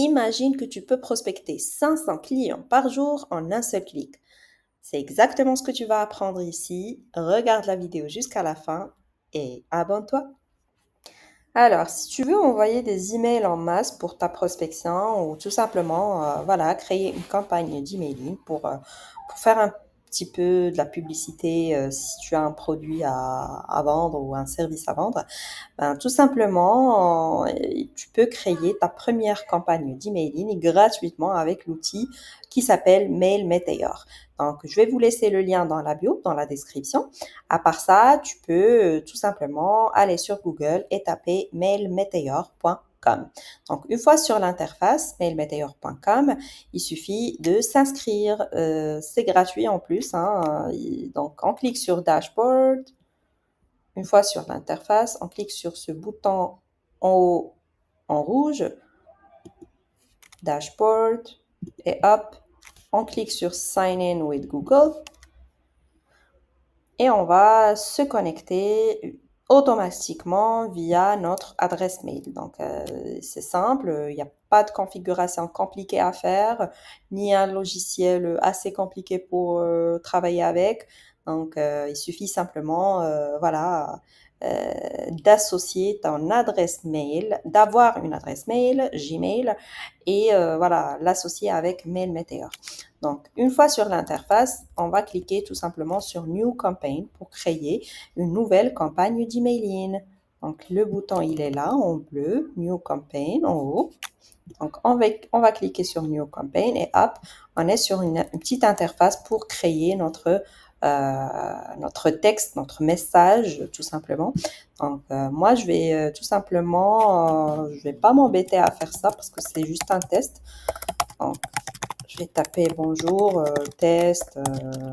imagine que tu peux prospecter 500 clients par jour en un seul clic. C'est exactement ce que tu vas apprendre ici. Regarde la vidéo jusqu'à la fin et abonne-toi. Alors, si tu veux envoyer des emails en masse pour ta prospection ou tout simplement, voilà, créer une campagne d'emailing pour faire un petit peu de la publicité si tu as un produit à vendre ou un service à vendre, ben, tout simplement, tu peux créer ta première campagne d'emailing gratuitement avec l'outil qui s'appelle Mail Meteor. Donc, je vais vous laisser le lien dans la bio, dans la description. À part ça, tu peux tout simplement aller sur Google et taper mailmeteor.com. Donc, une fois sur l'interface mailmeteor.com, il suffit de s'inscrire. C'est gratuit en plus, hein. Donc, on clique sur Dashboard. Une fois sur l'interface, on clique sur ce bouton en haut en rouge, Dashboard, et hop, on clique sur Sign in with Google et on va se connecter automatiquement via notre adresse mail. Donc, c'est simple, il n'y a pas de configuration compliquée à faire, ni un logiciel assez compliqué pour travailler avec. Donc, il suffit simplement, voilà, d'associer ton adresse mail, d'avoir une adresse mail, Gmail, et voilà, l'associer avec MailMeteor. Donc, une fois sur l'interface, on va cliquer tout simplement sur New Campaign pour créer une nouvelle campagne d'emailing. Donc, le bouton, il est là en bleu, New Campaign en haut. Donc, on va cliquer sur New Campaign et hop, on est sur une petite interface pour créer notre texte, notre message, tout simplement. Donc, moi, je vais tout simplement, je vais pas m'embêter à faire ça parce que c'est juste un test. Donc, je vais taper bonjour, test,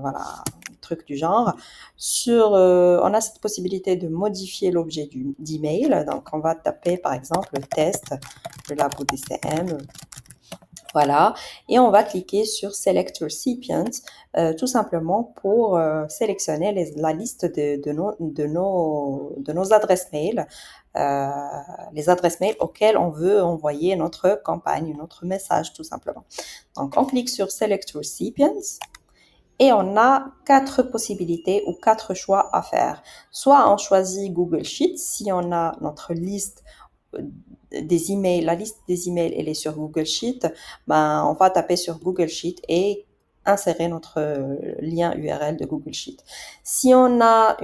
voilà, un truc du genre. On a cette possibilité de modifier l'objet d'email. Donc, on va taper par exemple test de la DCM. Voilà, et on va cliquer sur Select Recipient, tout simplement pour sélectionner la liste de nos adresses mail, les adresses mail auxquelles on veut envoyer notre campagne, notre message, tout simplement. Donc, on clique sur Select Recipients et on a 4 possibilités ou 4 choix à faire. Soit on choisit Google Sheets si on a notre liste des emails, la liste des emails, elle est sur Google Sheet, ben, on va taper sur Google Sheet et insérer notre lien URL de Google Sheet. Si on a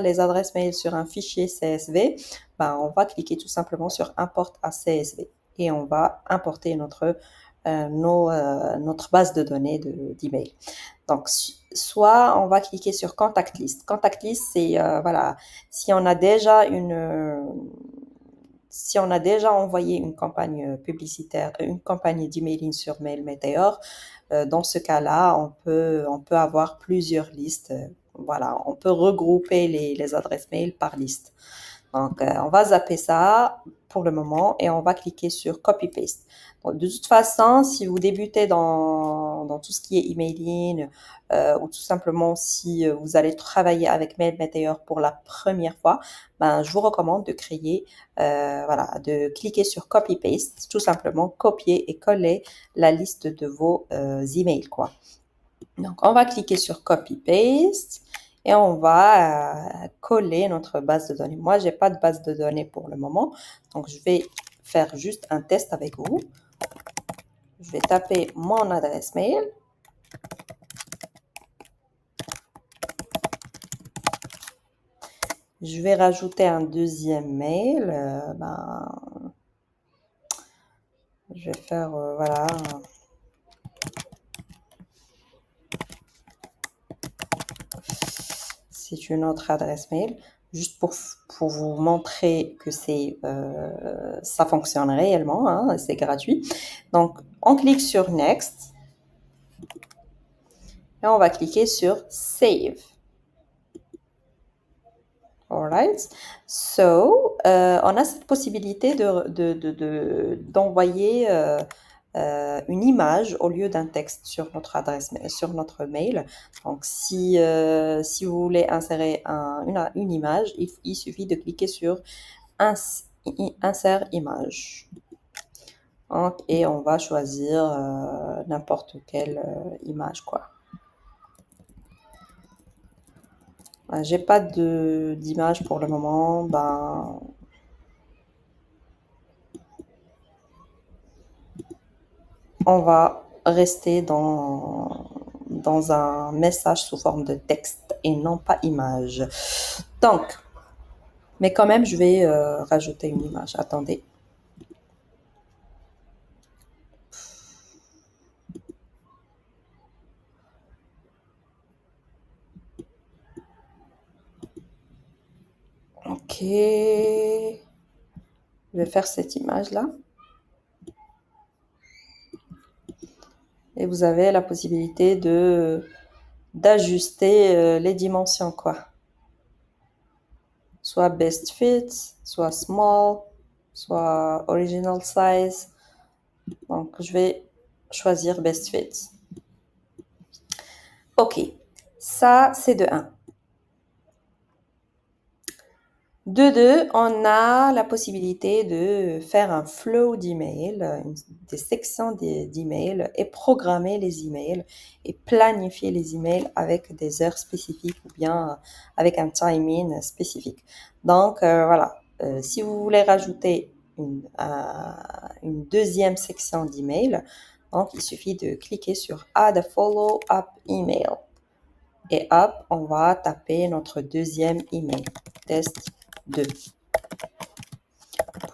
les adresses mail sur un fichier CSV, ben, on va cliquer tout simplement sur Import à CSV et on va importer notre base de données d'email. Donc, soit on va cliquer sur Contact List. Contact List, c'est voilà, si on a déjà envoyé une campagne publicitaire, une campagne d'emailing sur MailMeteor, dans ce cas-là, on peut avoir plusieurs listes. Voilà, on peut regrouper les adresses mail par liste. Donc, on va zapper ça pour le moment et on va cliquer sur Copy Paste. Donc, de toute façon, si vous débutez dans tout ce qui est emailing ou tout simplement si vous allez travailler avec MailMeteor pour la première fois, ben, je vous recommande de voilà, de cliquer sur Copy Paste, tout simplement copier et coller la liste de vos emails, quoi. Donc, on va cliquer sur Copy Paste et on va coller notre base de données. Moi, j'ai pas de base de données pour le moment, donc je vais faire juste un test avec vous. Je vais taper mon adresse mail. Je vais rajouter un deuxième mail. Je vais faire, voilà. C'est une autre adresse mail, juste pour vous montrer que ça fonctionne réellement, hein, c'est gratuit. Donc, on clique sur Next et on va cliquer sur Save. Alright. So, on a cette possibilité d'envoyer une image au lieu d'un texte sur notre sur notre mail. Donc, si vous voulez insérer une image, il suffit de cliquer sur Insert image. Donc, et on va choisir n'importe quelle image, quoi. J'ai pas d'image pour le moment. Ben, on va rester dans un message sous forme de texte et non pas image. Donc, mais quand même, je vais rajouter une image. Attendez. Ok. Je vais faire cette image-là. Et vous avez la possibilité d'ajuster les dimensions, quoi. Soit best fit, soit small, soit original size. Donc, je vais choisir best fit. Ok, ça, c'est de 1. De 2, on a la possibilité de faire un flow d'emails, des sections d'emails et programmer les emails et planifier les emails avec des heures spécifiques ou bien avec un timing spécifique. Donc, voilà, si vous voulez rajouter une deuxième section d'emails, donc il suffit de cliquer sur Add a follow-up email. Et hop, on va taper notre deuxième email, test 2,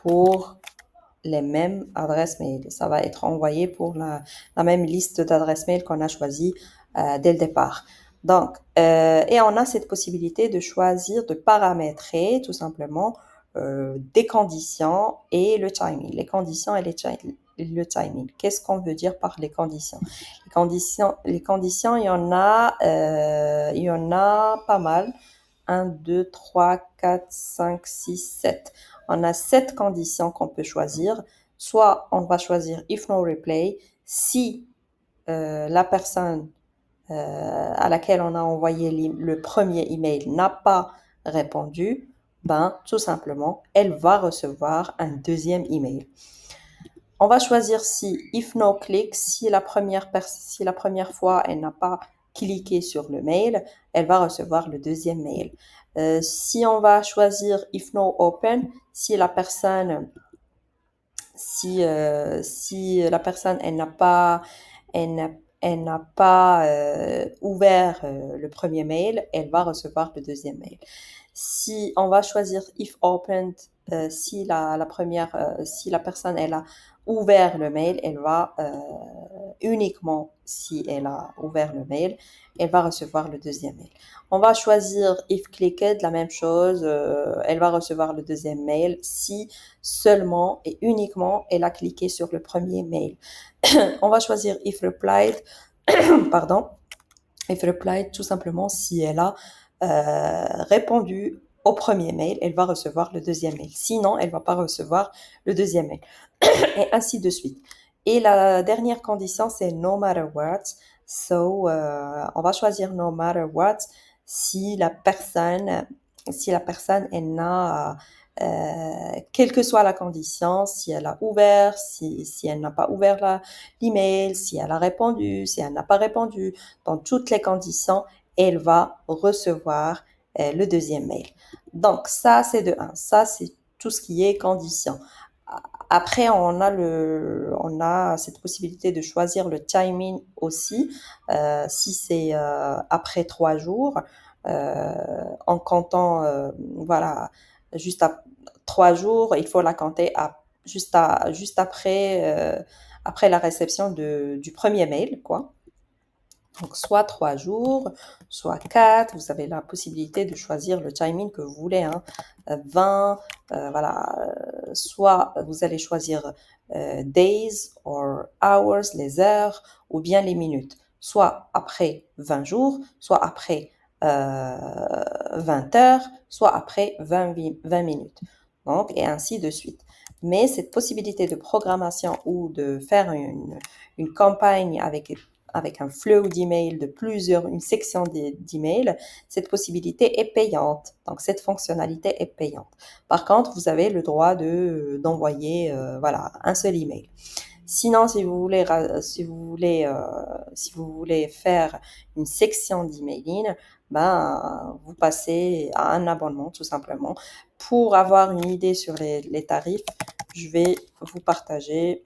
pour les mêmes adresses mail. Ça va être envoyé pour la même liste d'adresses mail qu'on a choisie dès le départ. Donc, et on a cette possibilité de choisir, de paramétrer tout simplement des conditions et le timing. Les conditions et le timing. Qu'est-ce qu'on veut dire par les conditions? Les conditions, il y en a pas mal. 1, 2, 3, 4, 5, 6, 7. On a 7 conditions qu'on peut choisir. Soit on va choisir if no reply, si la personne à laquelle on a envoyé le premier email n'a pas répondu, ben tout simplement, elle va recevoir un deuxième email. On va choisir si if no click, si la première fois elle n'a pas cliqué sur le mail, elle va recevoir le deuxième mail. Si on va choisir if no open, si la personne elle n'a pas ouvert le premier mail, elle va recevoir le deuxième mail. Si on va choisir if opened, si la personne elle a ouvert le mail, elle va uniquement si elle a ouvert le mail, elle va recevoir le deuxième mail. On va choisir if clicked, la même chose, elle va recevoir le deuxième mail si seulement et uniquement elle a cliqué sur le premier mail. On va choisir if replied, pardon, if replied tout simplement si elle a répondu au premier mail, elle va recevoir le deuxième mail. Sinon, elle ne va pas recevoir le deuxième mail. Et ainsi de suite. Et la dernière condition, c'est no matter what. So, on va choisir no matter what si la personne, elle n'a, quelle que soit la condition, si elle a ouvert, si elle n'a pas ouvert l'email, si elle a répondu, si elle n'a pas répondu, dans toutes les conditions, elle va recevoir le deuxième mail. Donc, ça, c'est de 1. Ça, c'est tout ce qui est condition. Après, on a cette possibilité de choisir le timing aussi. Si c'est après 3 jours, en comptant, voilà, juste à 3 jours, il faut la compter juste après la réception du premier mail, quoi. Donc, soit 3 jours, soit 4. Vous avez la possibilité de choisir le timing que vous voulez. 20, voilà. Soit vous allez choisir days or hours, les heures, ou bien les minutes. Soit après 20 jours, soit après 20 heures, soit après 20 minutes. Donc, et ainsi de suite. Mais cette possibilité de programmation ou de faire une campagne avec avec un flux d'emails de une section d'emails, cette possibilité est payante. Donc, cette fonctionnalité est payante. Par contre, vous avez le droit d'envoyer voilà, un seul email. Sinon, si vous voulez faire une section d'emailing, ben, vous passez à un abonnement tout simplement. Pour avoir une idée sur les tarifs, je vais vous partager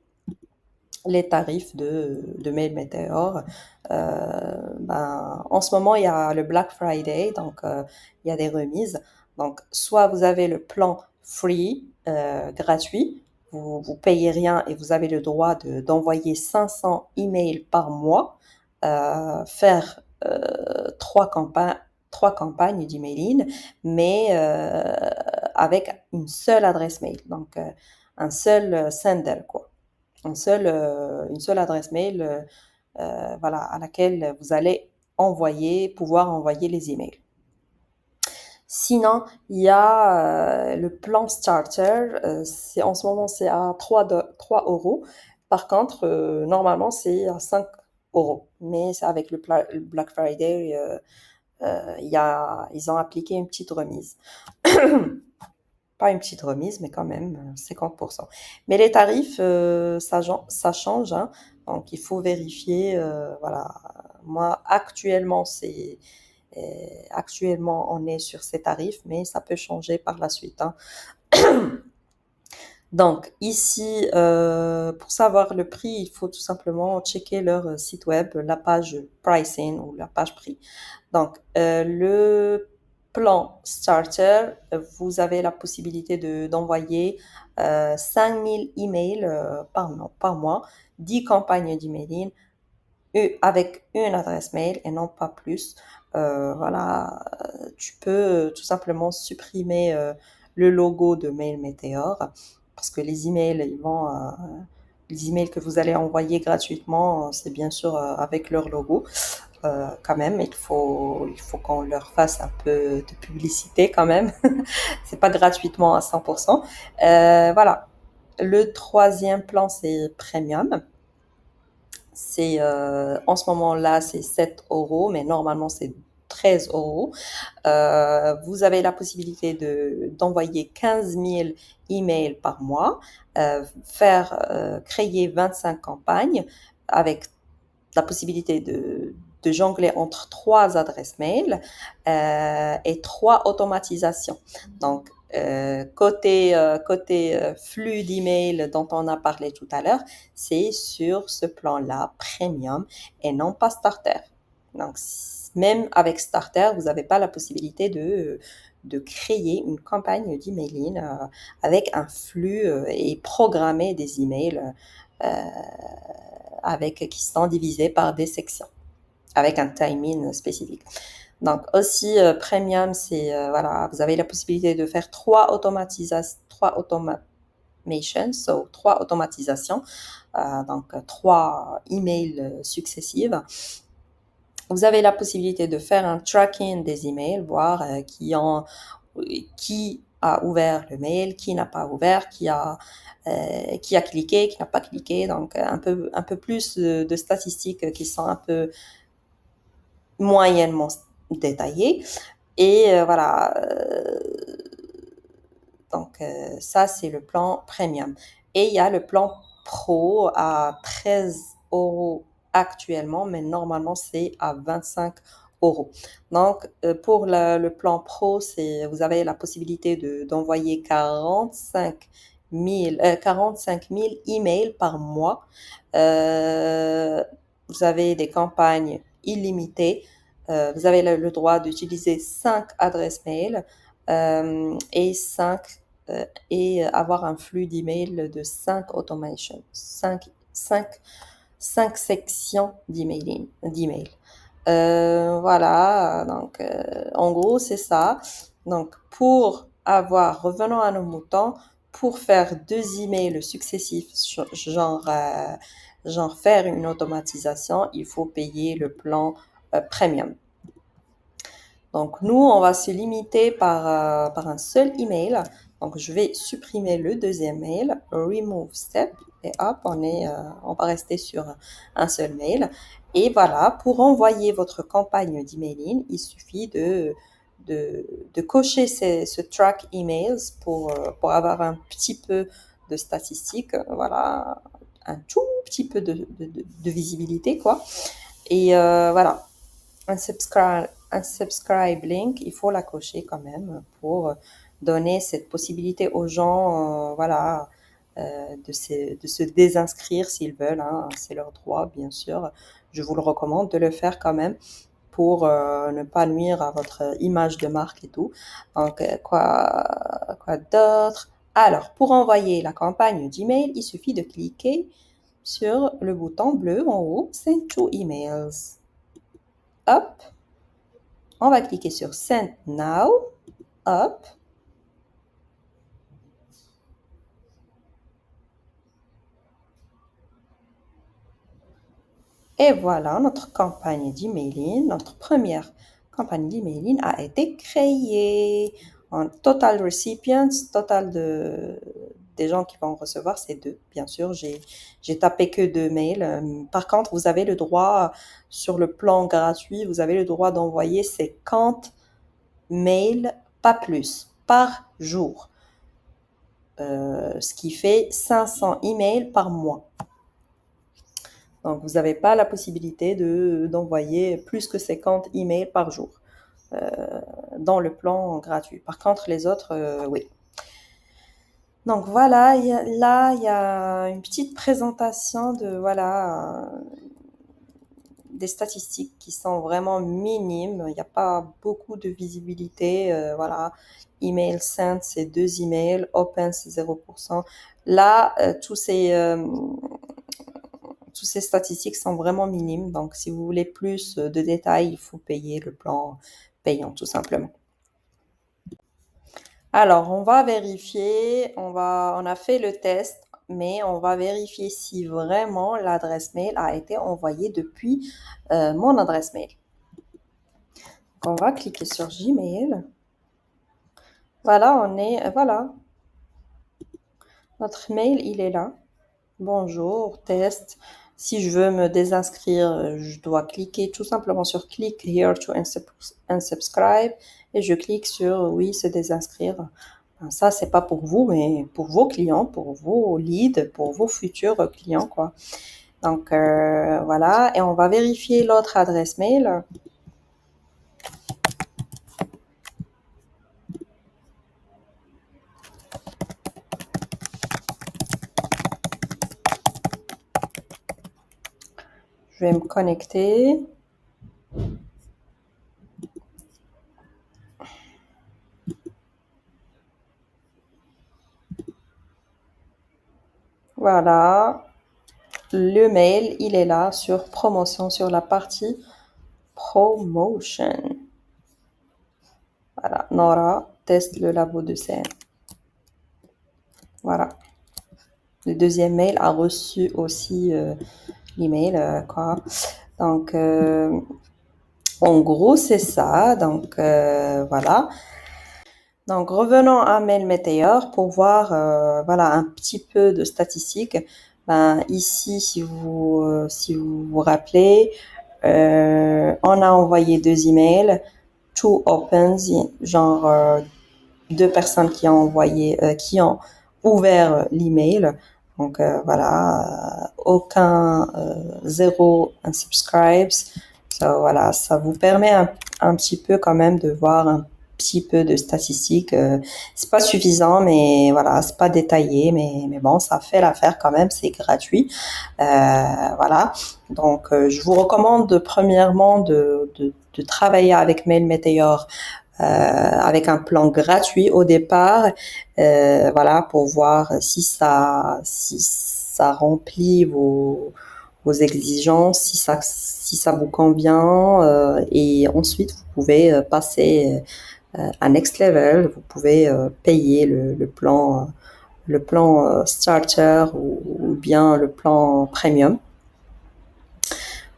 les tarifs de Mail Meteor. Ben, en ce moment, il y a le Black Friday, donc il y a des remises. Donc, soit vous avez le plan free, gratuit, vous payez rien et vous avez le droit d'envoyer 500 emails par mois, faire trois campagnes d'emailing, mais avec une seule adresse mail, donc un seul sender, quoi. Une seule adresse mail voilà, à laquelle vous allez pouvoir envoyer les emails. Sinon, il y a le plan Starter. En ce moment, c'est à 3 euros. Par contre, normalement, c'est à 5 euros. Mais c'est avec le Black Friday, ils ont appliqué une petite remise. Pas une petite remise, mais quand même 50%. Mais les tarifs, ça change, hein. Donc il faut vérifier. Voilà. Moi, actuellement, on est sur ces tarifs, mais ça peut changer par la suite, hein. Donc ici, pour savoir le prix, il faut tout simplement checker leur site web, la page pricing ou la page prix. Donc le plan Starter, vous avez la possibilité d'envoyer 5000 emails par mois, 10 campagnes d'emailing avec une adresse mail et non pas plus. Voilà, tu peux tout simplement supprimer le logo de Mail Meteor parce que les emails, les emails que vous allez envoyer gratuitement, c'est bien sûr avec leur logo. Quand même, il faut qu'on leur fasse un peu de publicité quand même. C'est pas gratuitement à 100%. Voilà. Le troisième plan, c'est Premium. C'est en ce moment-là, c'est 7 euros, mais normalement, c'est 13 euros. Vous avez la possibilité d'envoyer 15 000 emails par mois, créer 25 campagnes avec la possibilité de jongler entre 3 adresses mail et 3 automatisations. Donc, côté flux d'email dont on a parlé tout à l'heure, c'est sur ce plan-là, Premium, et non pas Starter. Donc, même avec Starter, vous n'avez pas la possibilité de créer une campagne d'emailing avec un flux et programmer des emails qui sont divisés par des sections, avec un timing spécifique. Donc aussi, Premium, c'est, voilà, vous avez la possibilité de faire 3 automatisations, donc 3 emails successives. Vous avez la possibilité de faire un tracking des emails, voir qui a ouvert le mail, qui n'a pas ouvert, qui a cliqué, qui n'a pas cliqué. Donc, un peu plus de statistiques qui sont un peu moyennement détaillées. Et voilà. Donc, ça, c'est le plan Premium. Et il y a le plan Pro à 13 euros actuellement, mais normalement, c'est à 25 euros. Donc, pour le plan Pro, vous avez la possibilité d'envoyer 45 000 emails par mois. Vous avez des campagnes illimitées. Vous avez le droit d'utiliser 5 adresses mail et avoir un flux d'emails de 5 automations, 5 sections d'email. Voilà, donc en gros, c'est ça. Donc, revenons à nos moutons, pour faire 2 emails successifs, genre faire une automatisation, il faut payer le plan Premium. Donc, nous, on va se limiter par un seul email. Donc, je vais supprimer le deuxième mail, remove step, et hop, on va rester sur un seul mail. Et voilà, pour envoyer votre campagne d'emailing, il suffit de cocher ce track emails pour avoir un petit peu de statistiques, voilà, un tout petit peu de visibilité, quoi. Et voilà, un subscribe link, il faut la cocher quand même pour donner cette possibilité aux gens, voilà, de se désinscrire s'ils veulent, hein, c'est leur droit, bien sûr. Je vous le recommande de le faire quand même pour ne pas nuire à votre image de marque et tout. Donc, quoi d'autre? Alors, pour envoyer la campagne d'email, il suffit de cliquer sur le bouton bleu en haut, Send to Emails. Hop, on va cliquer sur Send Now. Hop. Et voilà, notre campagne d'emailing, notre première campagne d'emailing a été créée. En total recipients, total des gens qui vont recevoir, c'est 2. Bien sûr, j'ai tapé que 2 mails. Par contre, vous avez le droit, sur le plan gratuit, vous avez le droit d'envoyer 50 mails, pas plus, par jour. Ce qui fait 500 emails par mois. Donc, vous n'avez pas la possibilité d'envoyer plus que 50 emails par jour dans le plan gratuit. Par contre, les autres, oui. Donc, voilà, là, il y a une petite présentation de, voilà, des statistiques qui sont vraiment minimes. Il n'y a pas beaucoup de visibilité. Voilà, email sent, c'est 2 emails. Open, c'est 0%. Là, tous ces statistiques sont vraiment minimes. Donc, si vous voulez plus de détails, il faut payer le plan payant, tout simplement. Alors, on va vérifier, on a fait le test, mais on va vérifier si vraiment l'adresse mail a été envoyée depuis mon adresse mail. Donc, on va cliquer sur Gmail. Voilà, voilà. Notre mail, il est là. Bonjour, test. Si je veux me désinscrire, je dois cliquer tout simplement sur Click here to unsubscribe et je clique sur oui, se désinscrire. Ça, c'est pas pour vous, mais pour vos clients, pour vos leads, pour vos futurs clients, quoi. Donc, voilà. Et on va vérifier l'autre adresse mail. Je vais me connecter. Voilà. Le mail, il est là sur promotion, sur la partie promotion. Voilà, Nora teste le labo de scène. Voilà. Le deuxième mail a reçu aussi l'email, quoi. Donc, en gros, c'est ça. Donc, voilà. Donc, revenons à Mail Meteor pour voir, voilà, un petit peu de statistiques. Ben, ici, si vous vous rappelez, on a envoyé 2 emails, 2 opens, genre 2 personnes qui ont envoyé, qui ont ouvert l'email. Donc voilà, aucun, 0 unsubscribes. So, voilà, ça vous permet un petit peu quand même de voir un petit peu de statistiques. C'est pas suffisant, mais voilà, c'est pas détaillé, mais bon, ça fait l'affaire quand même, c'est gratuit. Voilà. Donc, je vous recommande premièrement de travailler avec Mail Meteor avec un plan gratuit au départ, voilà, pour voir si ça remplit vos exigences, si ça vous convient, et ensuite vous pouvez passer à next level, vous pouvez payer le plan starter ou bien le plan premium.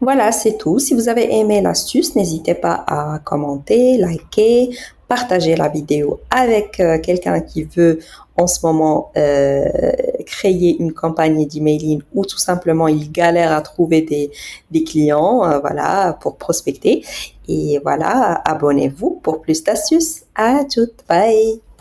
Voilà, c'est tout. Si vous avez aimé l'astuce, n'hésitez pas à commenter, liker, partagez la vidéo avec quelqu'un qui veut en ce moment créer une campagne d'emailing ou tout simplement il galère à trouver des clients voilà, pour prospecter. Et voilà, abonnez-vous pour plus d'astuces. À toutes, bye!